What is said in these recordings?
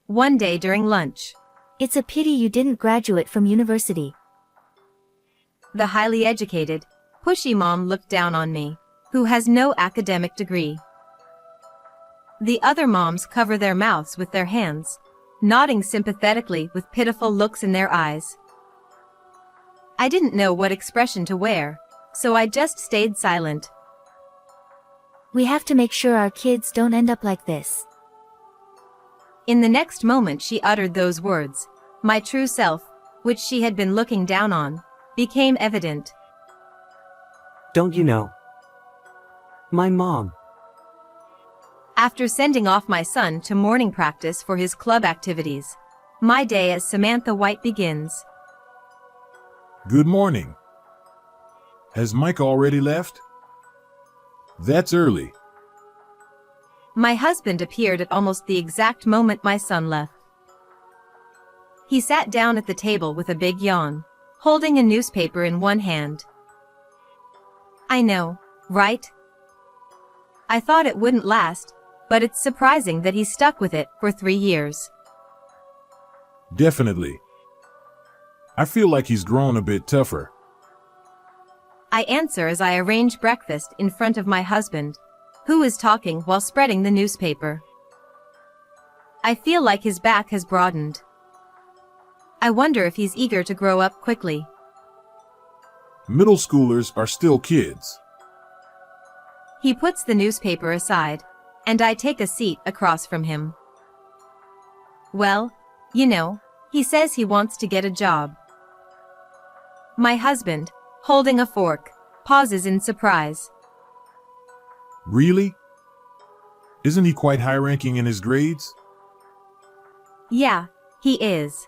One day during lunch, It's a pity you didn't graduate from university. the highly educated, pushy mom looked down on me, who has no academic degree. The other moms cover their mouths with their hands, nodding sympathetically with pitiful looks in their eyes. I didn't know what expression to wear, so I just stayed silent. We have to make sure our kids don't end up like this. In the next moment she uttered those words, my true self, which she had been looking down on, became evident. Don't you know? My mom. After sending off my son to morning practice for his club activities, my day as Samantha White begins. Good morning. Has Mike already left? That's early. My husband appeared at almost the exact moment my son left. He sat down at the table with a big yawn, holding a newspaper in one hand. I know, right? I thought it wouldn't last, but it's surprising that he stuck with it for 3 years. Definitely. I feel like he's grown a bit tougher. I answer as I arrange breakfast in front of my husband, who is talking while spreading the newspaper. I feel like his back has broadened. I wonder if he's eager to grow up quickly. Middle schoolers are still kids. He puts the newspaper aside, and I take a seat across from him. Well, you know, he says he wants to get a job. My husband, holding a fork, pauses in surprise. Really? Isn't he quite high-ranking in his grades? Yeah, he is.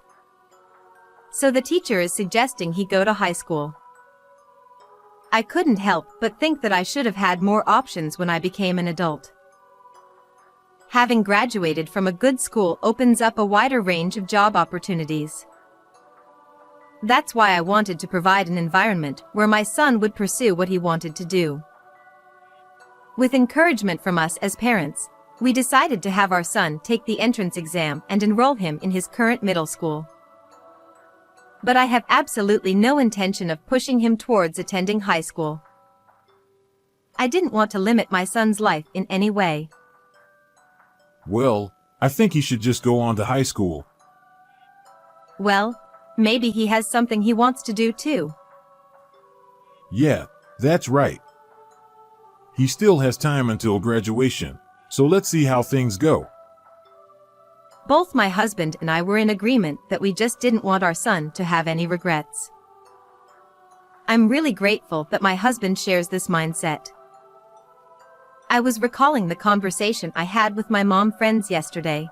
So the teacher is suggesting he go to high school. I couldn't help but think that I should have had more options when I became an adult. Having graduated from a good school opens up a wider range of job opportunities. That's why I wanted to provide an environment where my son would pursue what he wanted to do. With encouragement from us as parents, we decided to have our son take the entrance exam and enroll him in his current middle school. But I have absolutely no intention of pushing him towards attending high school. I didn't want to limit my son's life in any way. Well, I think he should just go on to high school. Well, maybe he has something he wants to do too. Yeah, that's right. He still has time until graduation, so let's see how things go. Both my husband and I were in agreement that we just didn't want our son to have any regrets. I'm really grateful that my husband shares this mindset. I was recalling the conversation I had with my mom friends yesterday.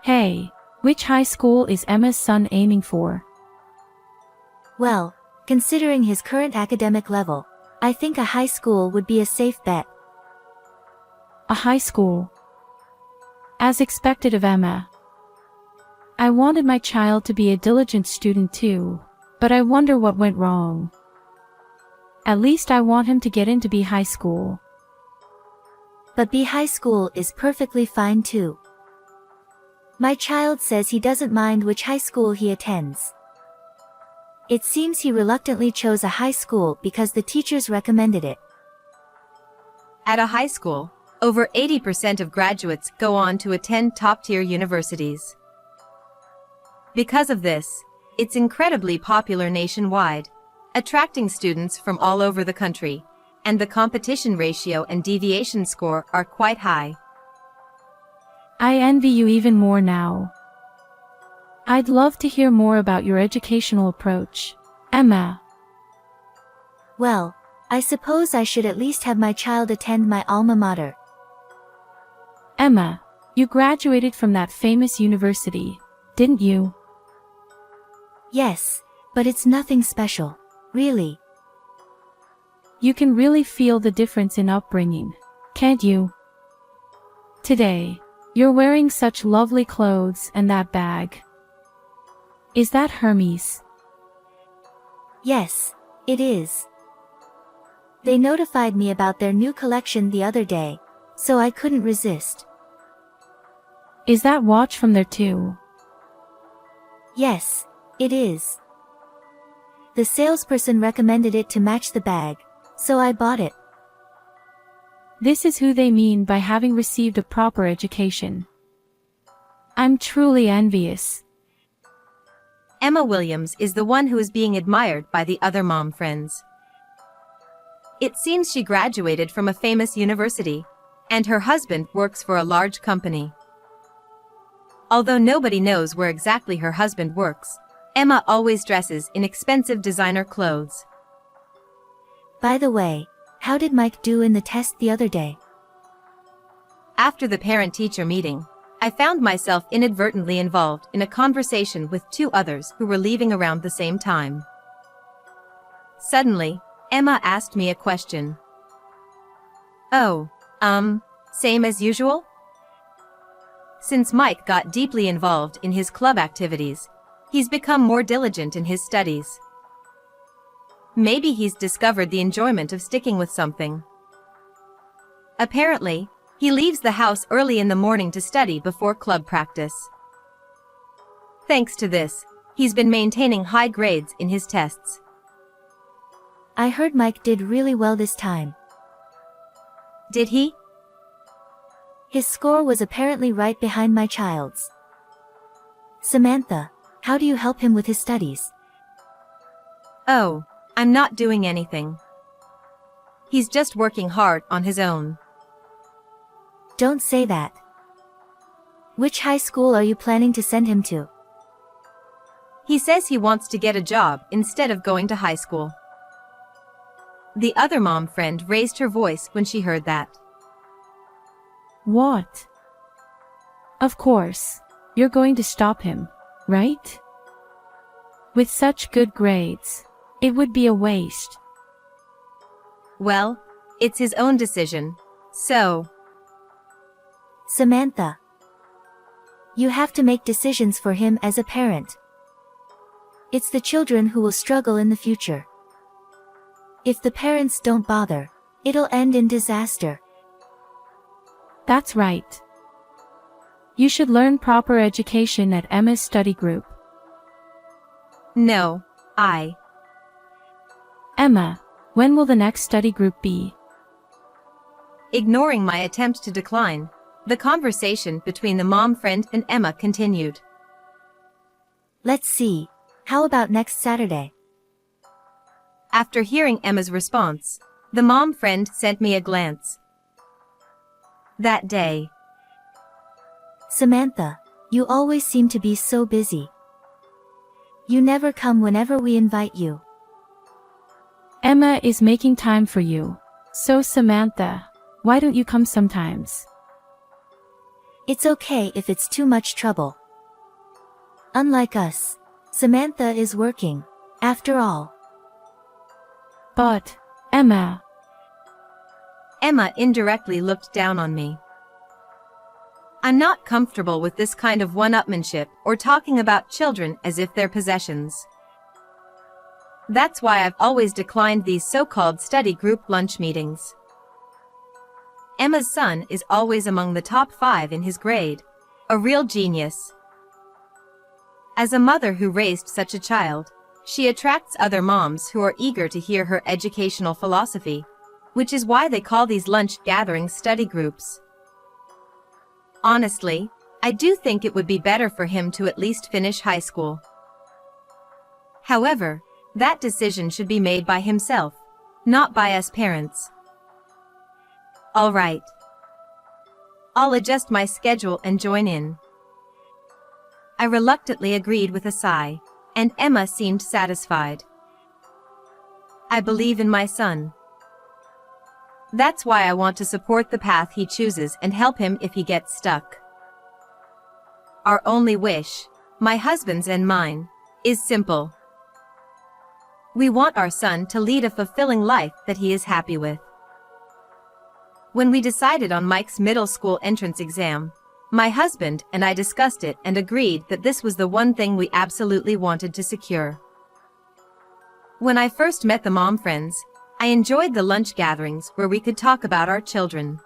Hey, which high school is Emma's son aiming for? Well, considering his current academic level, I think a high school would be a safe bet. A high school. As expected of Emma. I wanted my child to be a diligent student too, but I wonder what went wrong. At least I want him to get into B high school. But B high school is perfectly fine too. My child says he doesn't mind which high school he attends. It seems he reluctantly chose a high school because the teachers recommended it. At a high school, over 80% of graduates go on to attend top-tier universities. Because of this, it's incredibly popular nationwide, attracting students from all over the country, and the competition ratio and deviation score are quite high. I envy you even more now. I'd love to hear more about your educational approach, Emma. Well, I suppose I should at least have my child attend my alma mater. Emma, you graduated from that famous university, didn't you? Yes, but it's nothing special, really. You can really feel the difference in upbringing, can't you? Today, you're wearing such lovely clothes and that bag. Is that Hermes? Yes, it is. They notified me about their new collection the other day, so I couldn't resist. Is that watch from there too? Yes, it is. The salesperson recommended it to match the bag, so I bought it. This is who they mean by having received a proper education. I'm truly envious. Emma Williams is the one who is being admired by the other mom friends. It seems she graduated from a famous university, and her husband works for a large company. Although nobody knows where exactly her husband works, Emma always dresses in expensive designer clothes. By the way, how did Mike do in the test the other day? After the parent-teacher meeting, I found myself inadvertently involved in a conversation with two others who were leaving around the same time. Suddenly, Emma asked me a question. Oh, same as usual? Since Mike got deeply involved in his club activities, he's become more diligent in his studies. Maybe he's discovered the enjoyment of sticking with something. Apparently, he leaves the house early in the morning to study before club practice. Thanks to this, he's been maintaining high grades in his tests. I heard Mike did really well this time. Did he? His score was apparently right behind my child's. Samantha, how do you help him with his studies? Oh, I'm not doing anything. He's just working hard on his own. Don't say that. Which high school are you planning to send him to? He says he wants to get a job instead of going to high school. The other mom friend raised her voice when she heard that. What? Of course, you're going to stop him, right? With such good grades, it would be a waste. Well, it's his own decision, so... Samantha. You have to make decisions for him as a parent. It's the children who will struggle in the future. If the parents don't bother, it'll end in disaster. That's right. You should learn proper education at Emma's study group. No, Emma, when will the next study group be? Ignoring my attempt to decline, the conversation between the mom friend and Emma continued. Let's see. How about next Saturday? After hearing Emma's response, the mom friend sent me a glance. That day. Samantha, you always seem to be so busy. You never come whenever we invite you. Emma is making time for you. So Samantha, why don't you come sometimes? It's okay if it's too much trouble. Unlike us, Samantha is working, after all. But, Emma. Emma indirectly looked down on me. I'm not comfortable with this kind of one-upmanship or talking about children as if they're possessions. That's why I've always declined these so-called study group lunch meetings. Emma's son is always among the top 5 in his grade, a real genius. As a mother who raised such a child, she attracts other moms who are eager to hear her educational philosophy, which is why they call these lunch gatherings study groups. Honestly, I do think it would be better for him to at least finish high school. However, that decision should be made by himself, not by us parents. All right. I'll adjust my schedule and join in. I reluctantly agreed with a sigh, and Emma seemed satisfied. I believe in my son. That's why I want to support the path he chooses and help him if he gets stuck. Our only wish, my husband's and mine, is simple. We want our son to lead a fulfilling life that he is happy with. When we decided on Mike's middle school entrance exam, my husband and I discussed it and agreed that this was the one thing we absolutely wanted to secure. When I first met the mom friends, I enjoyed the lunch gatherings where we could talk about our children.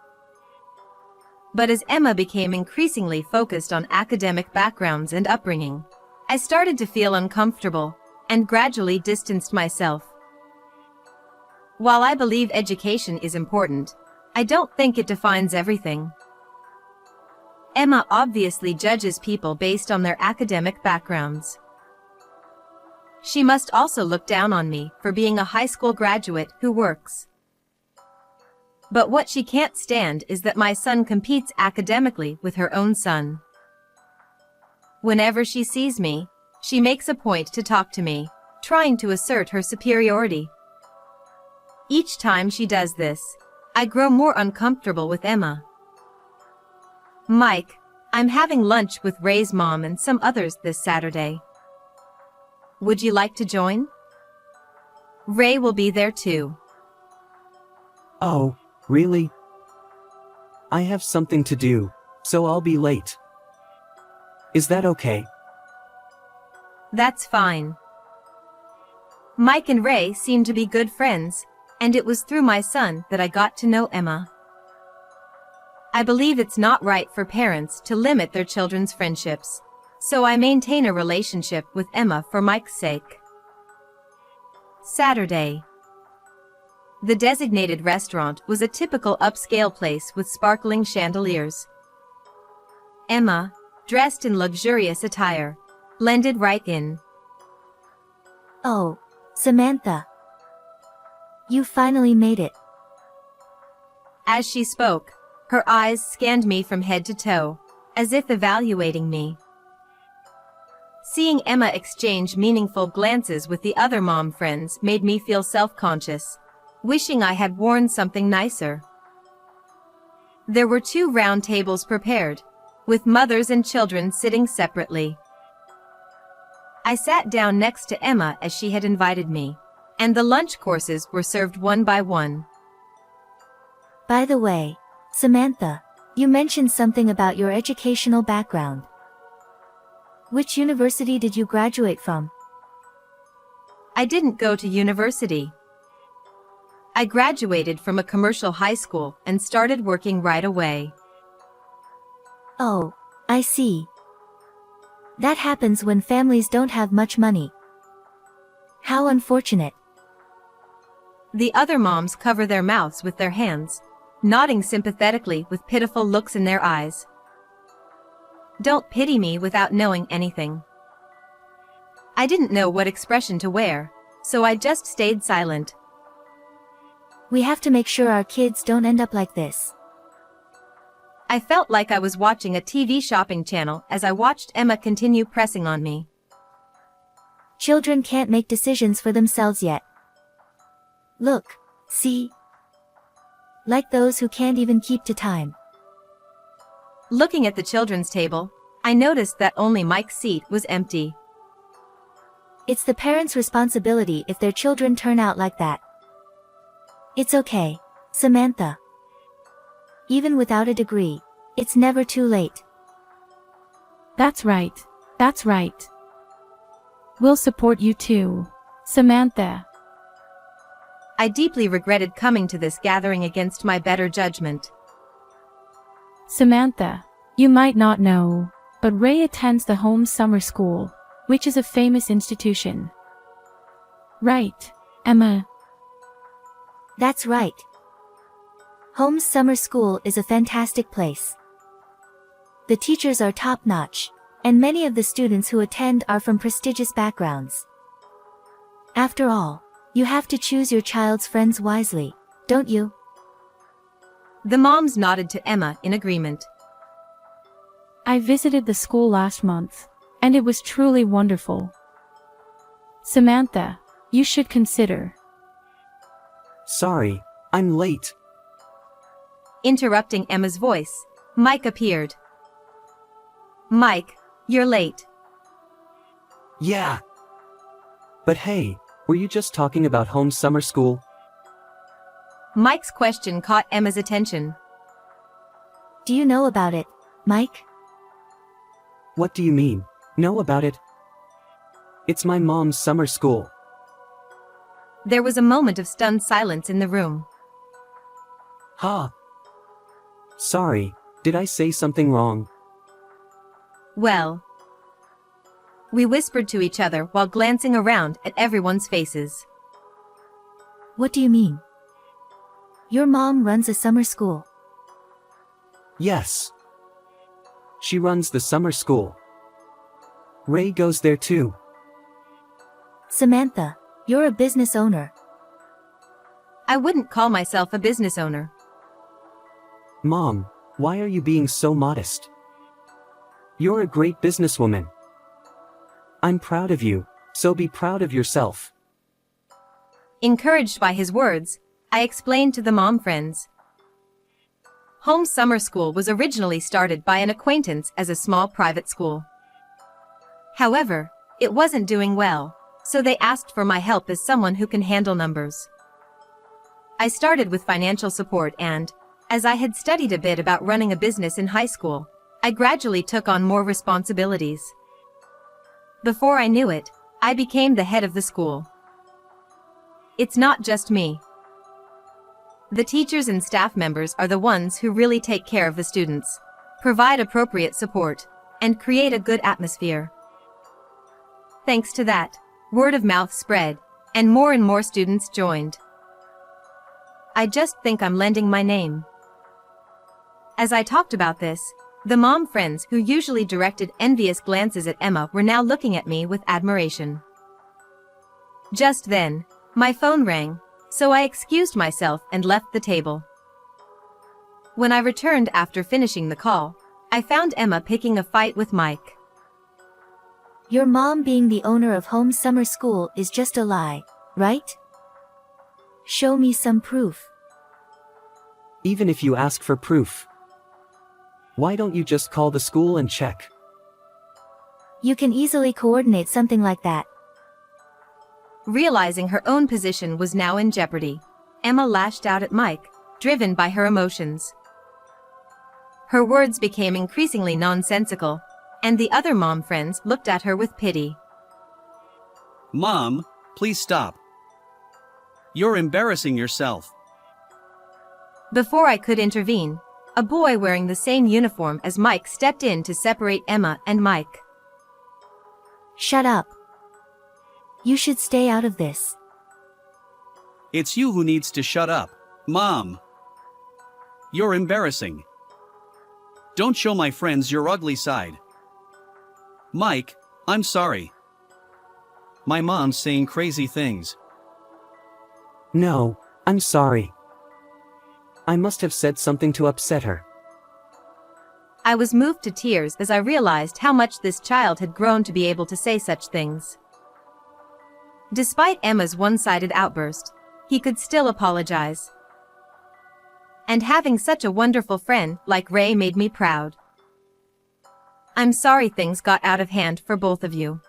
But as Emma became increasingly focused on academic backgrounds and upbringing, I started to feel uncomfortable and gradually distanced myself. While I believe education is important, I don't think it defines everything. Emma obviously judges people based on their academic backgrounds. She must also look down on me for being a high school graduate who works. But what she can't stand is that my son competes academically with her own son. Whenever she sees me, she makes a point to talk to me, trying to assert her superiority. Each time she does this, I grow more uncomfortable with Emma. Mike, I'm having lunch with Ray's mom and some others this Saturday. Would you like to join? Ray will be there too. Oh, really? I have something to do, so I'll be late. Is that okay? That's fine. Mike and Ray seem to be good friends, and it was through my son that I got to know Emma. I believe it's not right for parents to limit their children's friendships, so I maintain a relationship with Emma for Mike's sake. Saturday. The designated restaurant was a typical upscale place with sparkling chandeliers. Emma, dressed in luxurious attire, blended right in. Oh, Samantha. You finally made it. As she spoke, her eyes scanned me from head to toe, as if evaluating me. Seeing Emma exchange meaningful glances with the other mom friends made me feel self-conscious, wishing I had worn something nicer. There were 2 round tables prepared, with mothers and children sitting separately. I sat down next to Emma as she had invited me, and the lunch courses were served one by one. By the way, Samantha, you mentioned something about your educational background. Which university did you graduate from? I didn't go to university. I graduated from a commercial high school and started working right away. Oh, I see. That happens when families don't have much money. How unfortunate. The other moms cover their mouths with their hands, nodding sympathetically with pitiful looks in their eyes. Don't pity me without knowing anything. I didn't know what expression to wear, so I just stayed silent. We have to make sure our kids don't end up like this. I felt like I was watching a TV shopping channel as I watched Emma continue pressing on me. Children can't make decisions for themselves yet. Look, see? Like those who can't even keep to time. Looking at the children's table, I noticed that only Mike's seat was empty. It's the parents' responsibility if their children turn out like that. It's okay, Samantha. Even without a degree, it's never too late. That's right. That's right. We'll support you too, Samantha. I deeply regretted coming to this gathering against my better judgment. Samantha, you might not know, but Ray attends the Holmes Summer School, which is a famous institution. Right, Emma? That's right. Holmes Summer School is a fantastic place. The teachers are top-notch, and many of the students who attend are from prestigious backgrounds. After all, you have to choose your child's friends wisely, don't you? The moms nodded to Emma in agreement. I visited the school last month, and it was truly wonderful. Samantha, you should consider. Sorry, I'm late. Interrupting Emma's voice, Mike appeared. Mike, you're late. Yeah. But hey, were you just talking about Holmes Summer School? Mike's question caught Emma's attention. Do you know about it, Mike? What do you mean, know about it? It's my mom's summer school. There was a moment of stunned silence in the room. Ha. Sorry, Did I say something wrong? Well. We whispered to each other while glancing around at everyone's faces. What do you mean? Your mom runs a summer school. Yes. She runs the summer school. Ray goes there too. Samantha, you're a business owner. I wouldn't call myself a business owner. Mom, why are you being so modest? You're a great businesswoman. I'm proud of you, so be proud of yourself. Encouraged by his words, I explained to the mom friends. Home Summer School was originally started by an acquaintance as a small private school. However, it wasn't doing well, so they asked for my help as someone who can handle numbers. I started with financial support and, as I had studied a bit about running a business in high school, I gradually took on more responsibilities. Before I knew it, I became the head of the school. It's not just me. The teachers and staff members are the ones who really take care of the students, provide appropriate support, and create a good atmosphere. Thanks to that, word of mouth spread, and more students joined. I just think I'm lending my name. As I talked about this, the mom friends who usually directed envious glances at Emma were now looking at me with admiration. Just then, my phone rang, so I excused myself and left the table. When I returned after finishing the call, I found Emma picking a fight with Mike. Your mom being the owner of Home Summer School is just a lie, right? Show me some proof. Even if you ask for proof. Why don't you just call the school and check? You can easily coordinate something like that. Realizing her own position was now in jeopardy, Emma lashed out at Mike, driven by her emotions. Her words became increasingly nonsensical, and the other mom friends looked at her with pity. Mom, please stop. You're embarrassing yourself. Before I could intervene, a boy wearing the same uniform as Mike stepped in to separate Emma and Mike. Shut up. You should stay out of this. It's you who needs to shut up, Mom. You're embarrassing. Don't show my friends your ugly side. Mike, I'm sorry. My mom's saying crazy things. No, I'm sorry. I must have said something to upset her. I was moved to tears as I realized how much this child had grown to be able to say such things. Despite Emma's one-sided outburst, he could still apologize. And having such a wonderful friend like Ray made me proud. I'm sorry things got out of hand for both of you.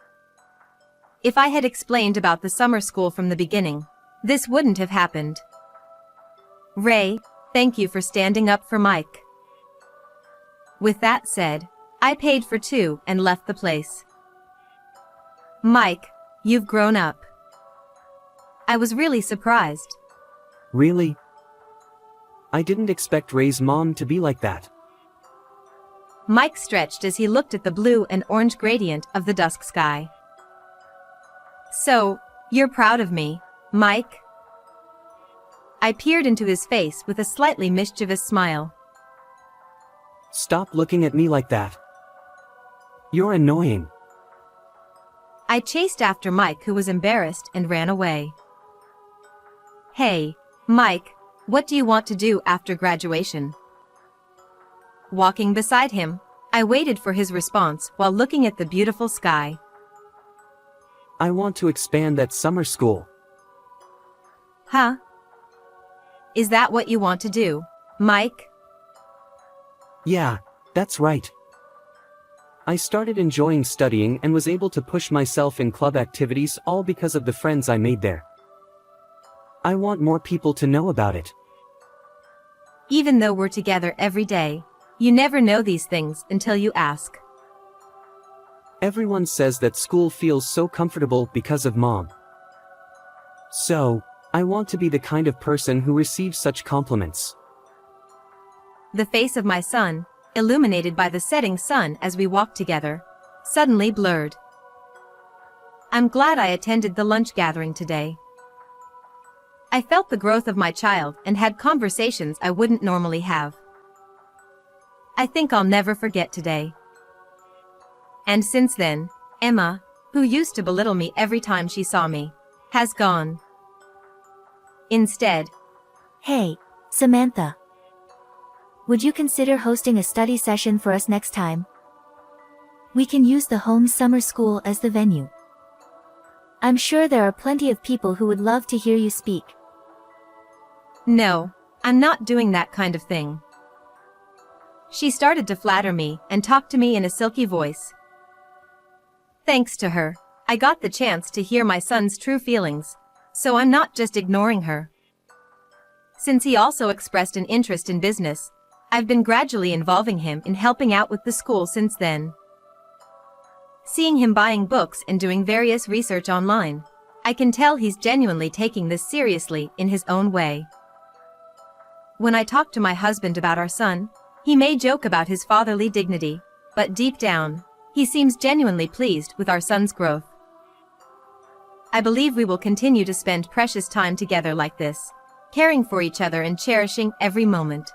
If I had explained about the summer school from the beginning, this wouldn't have happened. Ray, thank you for standing up for Mike. With that said, I paid for two and left the place. Mike, you've grown up. I was really surprised. Really? I didn't expect Ray's mom to be like that. Mike stretched as he looked at the blue and orange gradient of the dusk sky. So, you're proud of me, Mike? I peered into his face with a slightly mischievous smile. Stop looking at me like that. You're annoying. I chased after Mike, who was embarrassed, and ran away. Hey, Mike, what do you want to do after graduation? Walking beside him, I waited for his response while looking at the beautiful sky. I want to expand that summer school. Huh? Is that what you want to do, Mike? Yeah, that's right. I started enjoying studying and was able to push myself in club activities all because of the friends I made there. I want more people to know about it. Even though we're together every day, you never know these things until you ask. Everyone says that school feels so comfortable because of Mom. So, I want to be the kind of person who receives such compliments. The face of my son illuminated by the setting sun as we walked together, suddenly blurred. I'm glad I attended the lunch gathering today. I felt the growth of my child and had conversations I wouldn't normally have. I think I'll never forget today. And since then, Emma, who used to belittle me every time she saw me, has gone. Instead, Hey, Samantha. Would you consider hosting a study session for us next time? We can use the home summer school as the venue. I'm sure there are plenty of people who would love to hear you speak. no, I'm not doing that kind of thing. She started to flatter me and talk to me in a silky voice. Thanks to her, I got the chance to hear my son's true feelings, so I'm not just ignoring her. Since he also expressed an interest in business, I've been gradually involving him in helping out with the school since then. Seeing him buying books and doing various research online, I can tell he's genuinely taking this seriously in his own way. When I talk to my husband about our son, he may joke about his fatherly dignity, but deep down, he seems genuinely pleased with our son's growth. I believe we will continue to spend precious time together like this, caring for each other and cherishing every moment.